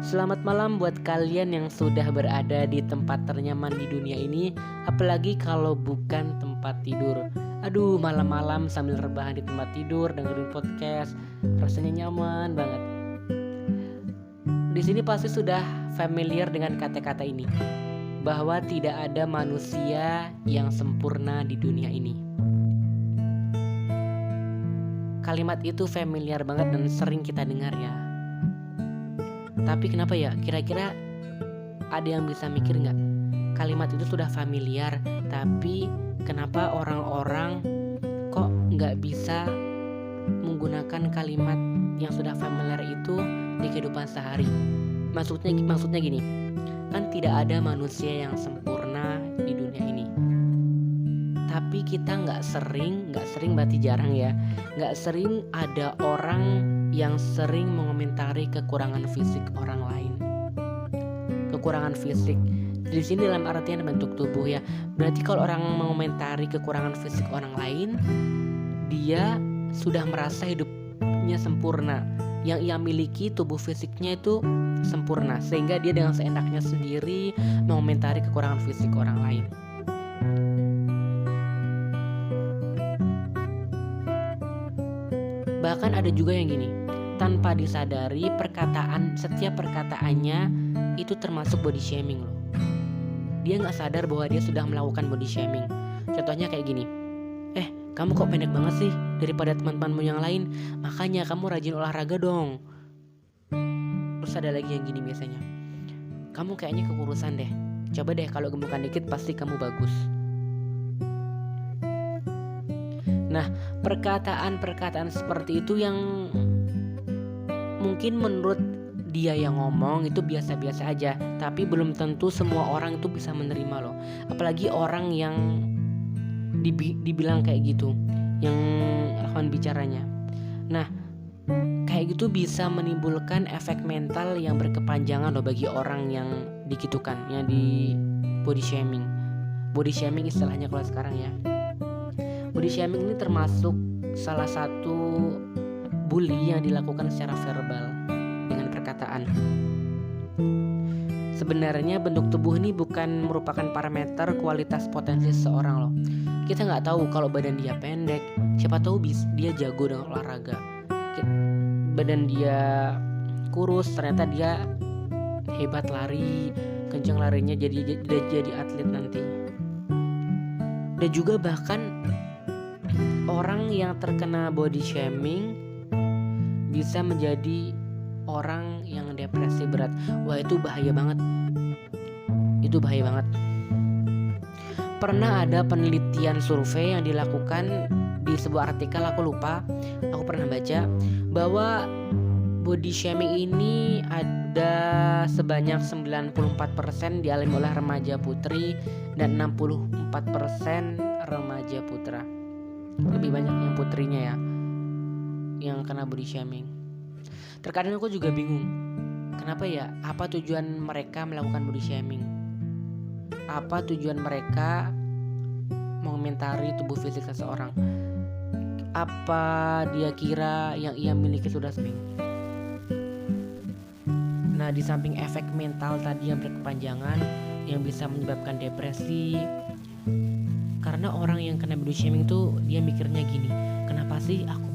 Selamat malam buat kalian yang sudah berada di tempat ternyaman di dunia ini, apalagi kalau bukan tempat tidur. Aduh, malam-malam sambil rebahan di tempat tidur dengerin podcast, rasanya nyaman banget. Di sini pasti sudah familiar dengan kata-kata ini, bahwa tidak ada manusia yang sempurna di dunia ini. Kalimat itu familiar banget dan sering kita dengar ya. Tapi kenapa ya? Kira-kira ada yang bisa mikir nggak? Kalimat itu sudah familiar, tapi kenapa orang-orang kok nggak bisa menggunakan kalimat yang sudah familiar itu di kehidupan sehari? Maksudnya gini, kan tidak ada manusia yang sempurna di dunia ini. Tapi kita nggak sering berarti jarang ya, nggak sering ada orang yang sering mengomentari kekurangan fisik orang lain. Kekurangan fisik di sini dalam artian bentuk tubuh ya. Berarti kalau orang mengomentari kekurangan fisik orang lain, dia sudah merasa hidupnya sempurna. Yang ia miliki tubuh fisiknya itu sempurna, sehingga dia dengan seenaknya sendiri mengomentari kekurangan fisik orang lain. Bahkan ada juga yang gini, tanpa disadari setiap perkataannya itu termasuk body shaming loh. Dia gak sadar bahwa dia sudah melakukan body shaming. Contohnya kayak gini, kamu kok pendek banget sih daripada teman-temanmu yang lain, makanya kamu rajin olahraga dong. Terus ada lagi yang gini biasanya, kamu kayaknya kekurusan deh, coba deh kalau gemukan dikit pasti kamu bagus. Nah, perkataan-perkataan seperti itu yang mungkin menurut dia yang ngomong itu biasa-biasa aja, tapi belum tentu semua orang itu bisa menerima loh. Apalagi orang yang dibilang kayak gitu, yang lawan bicaranya. Nah, kayak gitu bisa menimbulkan efek mental yang berkepanjangan loh bagi orang yang digitukan, yang di body shaming. Body shaming istilahnya kalau sekarang ya. Body shaming ini termasuk salah satu bully yang dilakukan secara verbal dengan perkataan. Sebenarnya bentuk tubuh ini bukan merupakan parameter kualitas potensi seseorang loh. Kita nggak tahu kalau badan dia pendek, siapa tahu dia jago dengan olahraga. Badan dia kurus, ternyata dia hebat lari, kencang larinya jadi atlet nanti. Dan juga bahkan orang yang terkena body shaming bisa menjadi orang yang depresi berat. Wah, itu bahaya banget. Itu bahaya banget. Pernah ada penelitian survei yang dilakukan di sebuah artikel, aku pernah baca bahwa body shaming ini ada sebanyak 94% dialami oleh remaja putri dan 64% remaja putra. Lebih banyak yang putrinya ya yang kena body shaming. Terkadang aku juga bingung, kenapa ya? Apa tujuan mereka melakukan body shaming? Apa tujuan mereka mengomentari tubuh fisik seseorang? Apa dia kira yang ia miliki sudah sering? Nah, di samping efek mental tadi yang berkepanjangan yang bisa menyebabkan depresi, karena orang yang kena body shaming tuh dia mikirnya gini, kenapa sih aku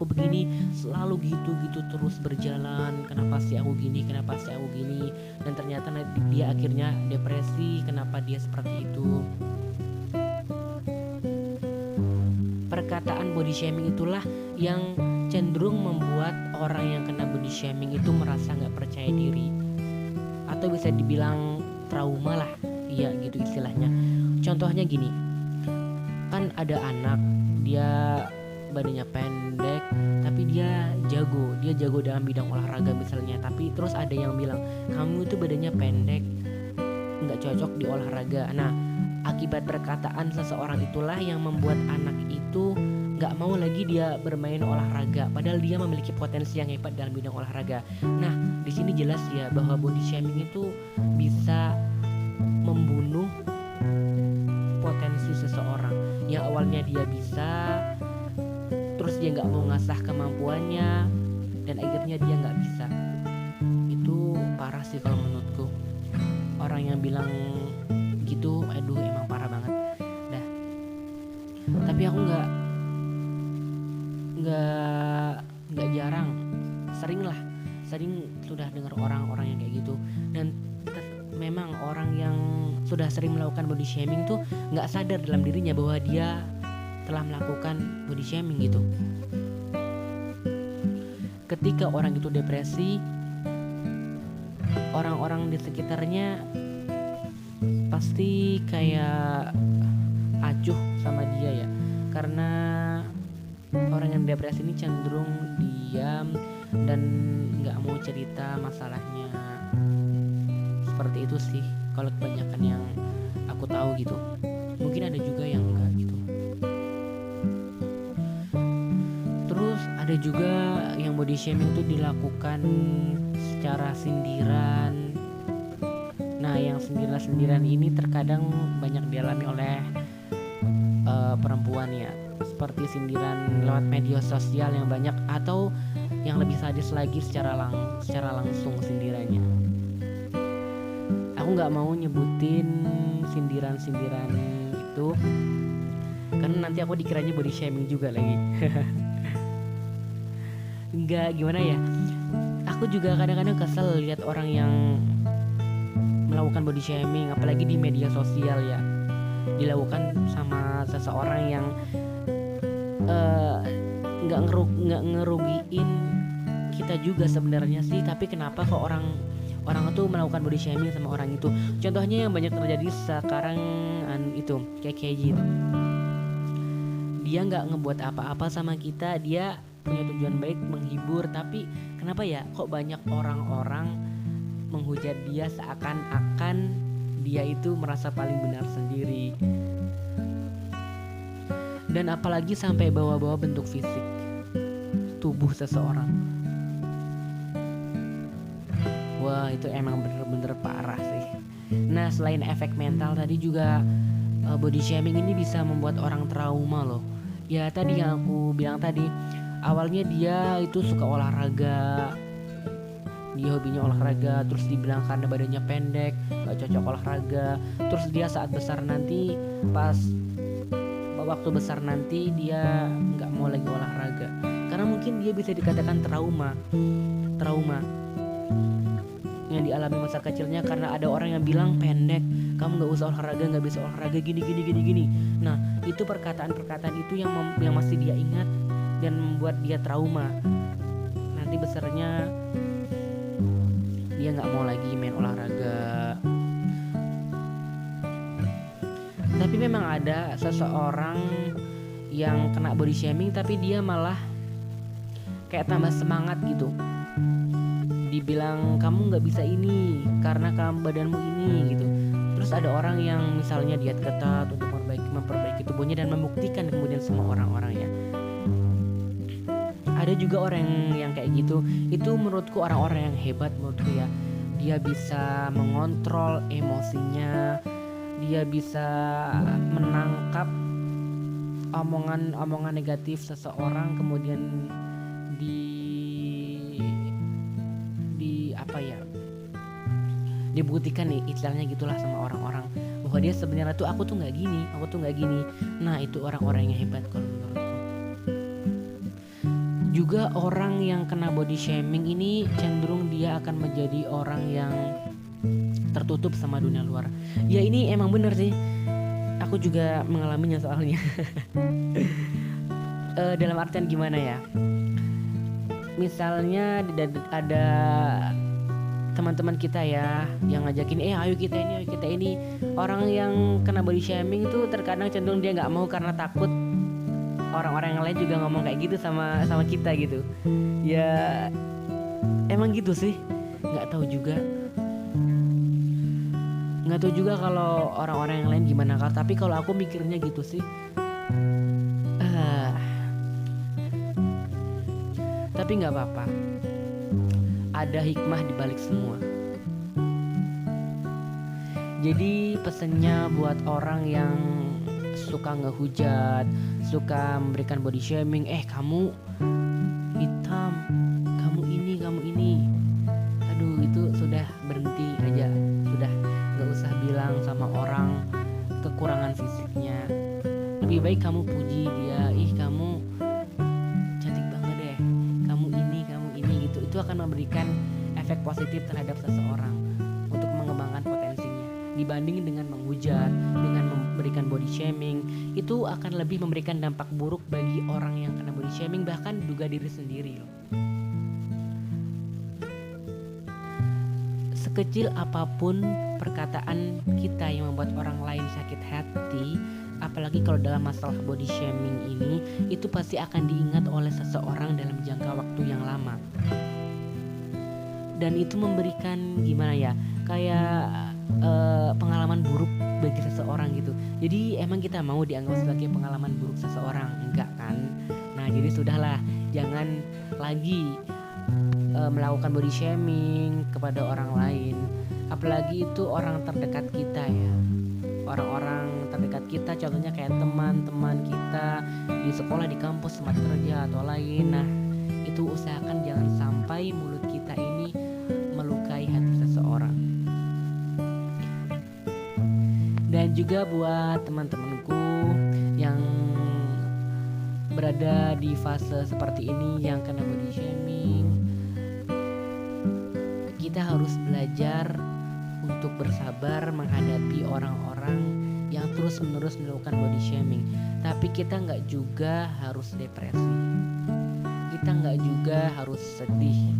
begini, selalu gitu terus berjalan, kenapa sih aku gini, dan ternyata dia akhirnya depresi. Kenapa dia seperti itu? Perkataan body shaming itulah yang cenderung membuat orang yang kena body shaming itu merasa gak percaya diri, atau bisa dibilang trauma lah, iya gitu istilahnya. Contohnya gini, kan ada anak, dia badannya pendek tapi dia jago dalam bidang olahraga misalnya, tapi terus ada yang bilang kamu itu badannya pendek, nggak cocok di olahraga. Nah, akibat perkataan seseorang itulah yang membuat anak itu nggak mau lagi dia bermain olahraga, padahal dia memiliki potensi yang hebat dalam bidang olahraga. Nah, di sini jelas ya bahwa body shaming itu bisa membunuh potensi seseorang yang awalnya dia bisa, terus dia nggak mau ngasah kemampuannya dan akhirnya dia nggak bisa. Itu sih kalau menurutku. Orang yang bilang gitu, aduh emang parah banget. Dah. Tapi aku nggak jarang, sering sudah dengar orang-orang yang kayak gitu. Dan memang orang yang sudah sering melakukan body shaming tuh nggak sadar dalam dirinya bahwa dia telah melakukan body shaming gitu. Ketika orang itu depresi, orang-orang di sekitarnya pasti kayak acuh sama dia ya, karena orang yang depresi ini cenderung diam dan nggak mau cerita masalahnya. Seperti itu sih kalau kebanyakan yang aku tahu gitu. Mungkin ada juga yang enggak gitu. Terus ada juga yang body shaming itu dilakukan secara sindiran. Nah, yang sindiran-sindiran ini terkadang banyak dialami oleh perempuan ya, seperti sindiran lewat media sosial yang banyak, atau yang lebih sadis lagi secara langsung sindirannya. Aku nggak mau nyebutin sindiran-sindiran itu karena nanti aku dikiranya body shaming juga lagi. Nggak, gimana ya, aku juga kadang-kadang kesel lihat orang yang melakukan body shaming, apalagi di media sosial ya, dilakukan sama seseorang yang nggak ngerugiin kita juga sebenarnya sih, tapi kenapa kok orang itu melakukan body shaming sama orang itu. Contohnya yang banyak terjadi sekarang itu kayak gitu. Dia nggak ngebuat apa-apa sama kita, dia punya tujuan baik menghibur, tapi kenapa ya kok banyak orang-orang menghujat dia seakan-akan dia itu merasa paling benar sendiri. Dan apalagi sampai bawa-bawa bentuk fisik tubuh seseorang. Wah, itu emang bener-bener parah sih. Nah, selain efek mental tadi juga body shaming ini bisa membuat orang trauma loh. Ya tadi yang aku bilang tadi, awalnya dia itu suka olahraga, dia hobinya olahraga, terus dibilang karena badannya pendek gak cocok olahraga. Terus dia saat besar nanti, pas waktu besar nanti dia gak mau lagi olahraga karena mungkin dia bisa dikatakan trauma yang dialami masa kecilnya, karena ada orang yang bilang pendek, kamu gak usah olahraga, gak bisa olahraga, gini. Nah, itu perkataan-perkataan itu yang masih dia ingat dan membuat dia trauma. Nanti besarnya dia gak mau lagi main olahraga. Tapi memang ada seseorang yang kena body shaming tapi dia malah kayak tambah semangat gitu. Dibilang kamu gak bisa ini karena kamu badanmu ini gitu. Terus ada orang yang misalnya diet ketat untuk memperbaiki tubuhnya dan membuktikan kemudian sama orang-orang ya. Ada juga orang yang kayak gitu. Itu menurutku orang-orang yang hebat menurutku ya. Dia bisa mengontrol emosinya, dia bisa menangkap omongan negatif seseorang, kemudian dibuktikan nih istilahnya gitulah sama orang-orang bahwa dia sebenarnya tuh aku tuh nggak gini. Nah, itu orang-orang yang hebat kalau menurutku. Juga orang yang kena body shaming ini cenderung dia akan menjadi orang yang tertutup sama dunia luar. Ya ini emang bener sih, aku juga mengalaminya soalnya. Dalam artian gimana ya, misalnya ada teman-teman kita ya yang ngajakin ayo kita ini. Orang yang kena body shaming itu terkadang cenderung dia nggak mau karena takut orang-orang yang lain juga ngomong kayak gitu sama kita gitu. Ya emang gitu sih, nggak tahu juga kalau orang-orang yang lain gimana kan. Tapi kalau aku mikirnya gitu sih, tapi nggak apa-apa, ada hikmah di balik semua. Jadi pesannya buat orang yang suka ngehujat, suka memberikan body shaming, kamu hitam, kamu ini, aduh itu sudah benar lebih baik kamu puji dia, ih kamu cantik banget deh, kamu ini gitu. Itu akan memberikan efek positif terhadap seseorang untuk mengembangkan potensinya, dibanding dengan menghujat, dengan memberikan body shaming. Itu akan lebih memberikan dampak buruk bagi orang yang kena body shaming, bahkan juga diri sendiri loh. Sekecil apapun perkataan kita yang membuat orang lain sakit hati, apalagi kalau dalam masalah body shaming ini, itu pasti akan diingat oleh seseorang dalam jangka waktu yang lama. Dan itu memberikan gimana ya, kayak pengalaman buruk bagi seseorang gitu. Jadi emang kita mau dianggap sebagai pengalaman buruk seseorang? Enggak kan? Nah jadi sudahlah, jangan lagi melakukan body shaming kepada orang lain, apalagi itu orang terdekat kita ya, orang-orang terdekat kita, contohnya kayak teman-teman kita di sekolah, di kampus, tempat kerja atau lain. Nah itu usahakan jangan sampai mulut kita ini melukai hati seseorang. Dan juga buat teman-temanku yang berada di fase seperti ini, yang kena body shaming, kita harus belajar untuk bersabar menghadapi orang-orang yang terus-menerus melakukan body shaming. Tapi kita nggak juga harus depresi, kita nggak juga harus sedih.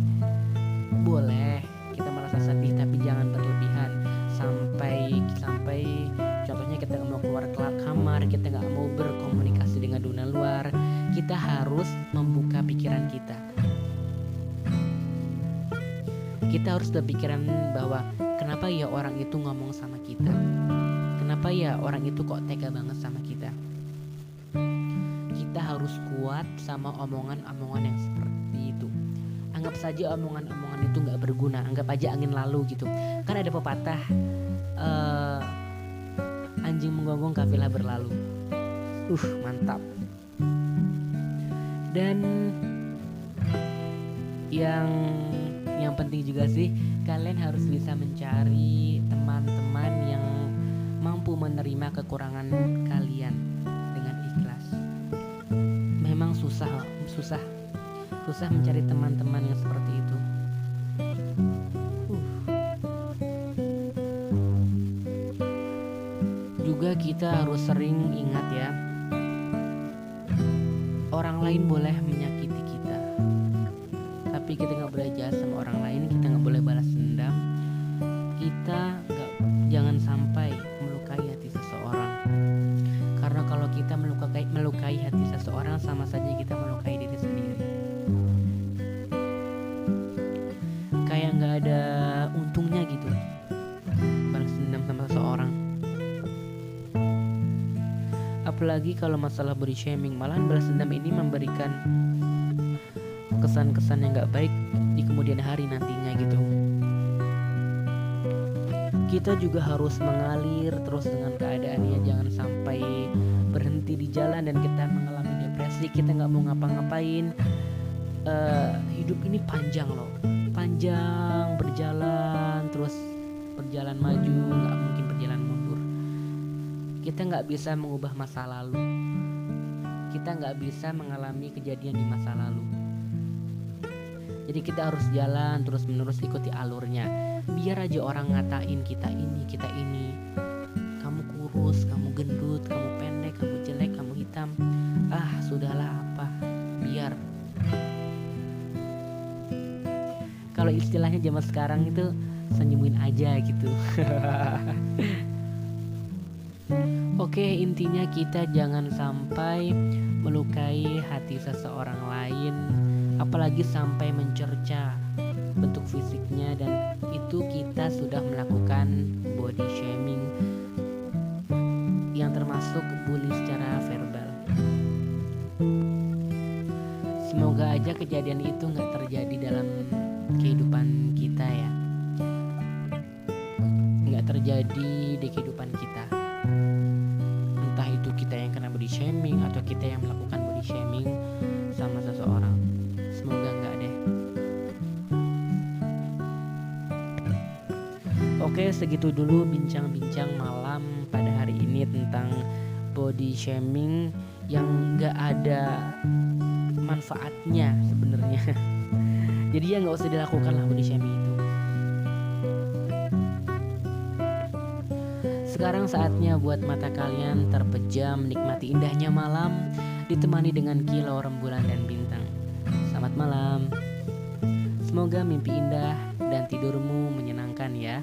Boleh kita merasa sedih, tapi jangan berlebihan sampai contohnya kita nggak mau keluar kamar, kita nggak mau berkomunikasi dengan dunia luar. Kita harus membuka pikiran kita. Kita harus berpikiran bahwa kenapa ya orang itu ngomong sama kita, kenapa ya orang itu kok tega banget sama kita. Kita harus kuat sama omongan-omongan yang seperti itu. Anggap saja omongan-omongan itu gak berguna, anggap aja angin lalu gitu. Kan ada pepatah, anjing menggonggong kafilah berlalu. Mantap. Dan yang penting juga sih, kalian harus bisa mencari teman-teman yang mampu menerima kekurangan kalian dengan ikhlas. Memang susah mencari teman-teman yang seperti itu. Juga kita harus sering ingat ya, orang lain boleh menyakiti kita, tapi kita gak boleh jahat sama orang lain, kita gak boleh balas dendam, kita jangan sampai melukai hati seseorang. Karena kalau kita melukai hati seseorang, sama saja kita melukai diri sendiri. Kayak gak ada untungnya gitu balas dendam sama seseorang. Apalagi kalau masalah body shaming, malahan balas dendam ini memberikan kesan-kesan yang gak baik di kemudian hari nantinya gitu. Kita juga harus mengalir terus dengan keadaannya, jangan sampai berhenti di jalan dan kita mengalami depresi, kita gak mau ngapa-ngapain. Hidup ini panjang loh, panjang, berjalan terus, berjalan maju, gak mungkin berjalan mundur. Kita gak bisa mengubah masa lalu, kita gak bisa mengalami kejadian di masa lalu. Jadi kita harus jalan terus menerus, ikuti alurnya. Biar aja orang ngatain kita ini, kamu kurus, kamu gendut, kamu pendek, kamu jelek, kamu hitam. Sudahlah apa, biar. Kalau istilahnya zaman sekarang itu senyumin aja gitu. Oke, intinya kita jangan sampai melukai hati seseorang lain, apalagi sampai mencerca bentuk fisiknya, dan itu kita sudah melakukan body shaming yang termasuk bully secara verbal. Semoga aja kejadian itu gak terjadi dalam kehidupan kita ya, gak terjadi di kehidupan kita. Entah itu kita yang kena body shaming atau kita yang melakukan body shaming sama seseorang. Semoga enggak deh. Oke, segitu dulu bincang-bincang malam pada hari ini tentang body shaming yang nggak ada manfaatnya sebenarnya. Jadi ya nggak usah dilakukan lah body shaming itu. Sekarang saatnya buat mata kalian terpejam menikmati indahnya malam, ditemani dengan kilau rembulan dan bintang. Selamat malam. Semoga mimpi indah dan tidurmu menyenangkan ya.